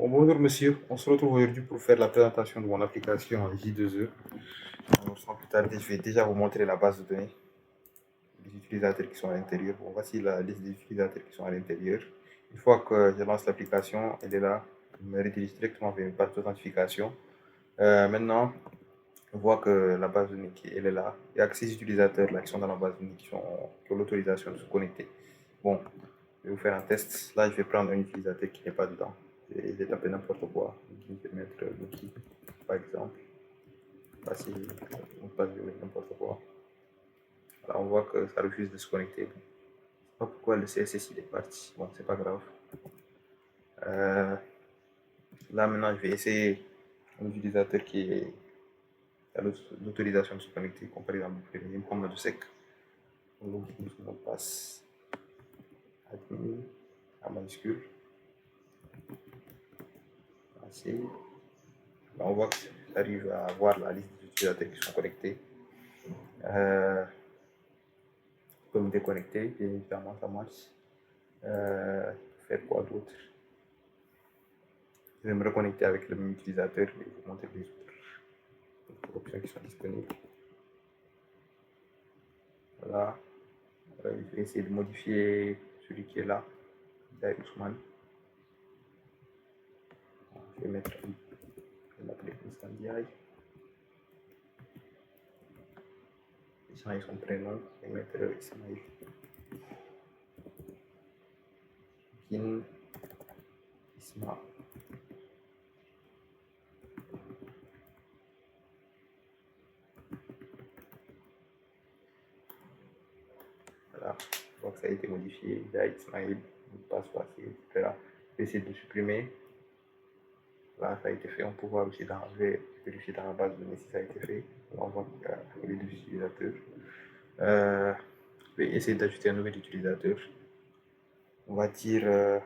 Bonjour monsieur, on se retrouve aujourd'hui pour faire la présentation de mon application J2E. Alors, sans plus tarder, je vais déjà vous montrer la base de données des utilisateurs qui sont à l'intérieur. Bon, voici la liste des utilisateurs qui sont à l'intérieur. Une fois que je lance l'application, elle est là. Je me redirige directement vers une page d'authentification. Maintenant, on voit que la base de données, elle est là. Il y a 6 utilisateurs là, qui sont dans la base de données qui ont l'autorisation de se connecter. Bon, je vais vous faire un test. Là, je vais prendre un utilisateur qui n'est pas dedans. Je vais taper n'importe quoi. Je vais mettre Lucky, par exemple. Là, si on passe, je vais mettre n'importe quoi. Là, on voit que ça refuse de se connecter. Bon, je sais pas pourquoi le CSS il est parti. Bon, c'est pas grave. Là, maintenant, je vais essayer un utilisateur qui a l'autorisation de se connecter, comme par exemple le premier, Mohamed Sek. Donc, on passe admin en majuscule. Ainsi. Là, on voit que j'arrive à voir la liste des utilisateurs qui sont connectés. Je peux me déconnecter, bien évidemment, ça marche. Faire quoi d'autre? Je vais me reconnecter avec le même utilisateur et vous montrer les autres options qui sont disponibles. Voilà. Je vais essayer de modifier celui qui est là, Dai Ousmane. Je vais l'appeler Incendiaille. Je vais changer son prénom et mettre Ismail. Kin Isma. Voilà, donc ça a été modifié. Dai Ismail, passe passé, etc. Je vais essayer de le supprimer. Là, ça a été fait. On peut voir aussi vérifier dans la base de données si ça a été fait. On voit qu'il y a les deux utilisateurs. Je vais essayer d'ajouter un nouvel utilisateur. On va dire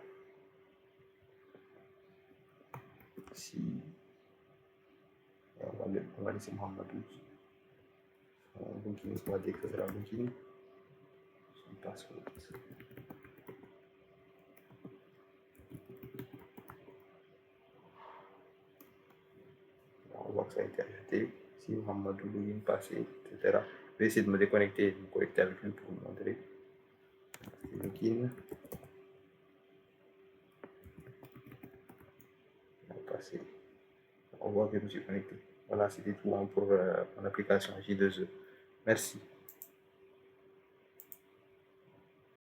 si on va laisser Mohamedou. Son LinkedIn, on va dire que ce sera LinkedIn. Son password. On voit que ça a été ajouté. Si Mohamedou login passé, etc. Je vais essayer de me déconnecter et de me connecter avec lui pour vous montrer. LinkedIn. Passé. On voit que je me suis connecté. Voilà, c'était tout pour mon application J2E. Merci.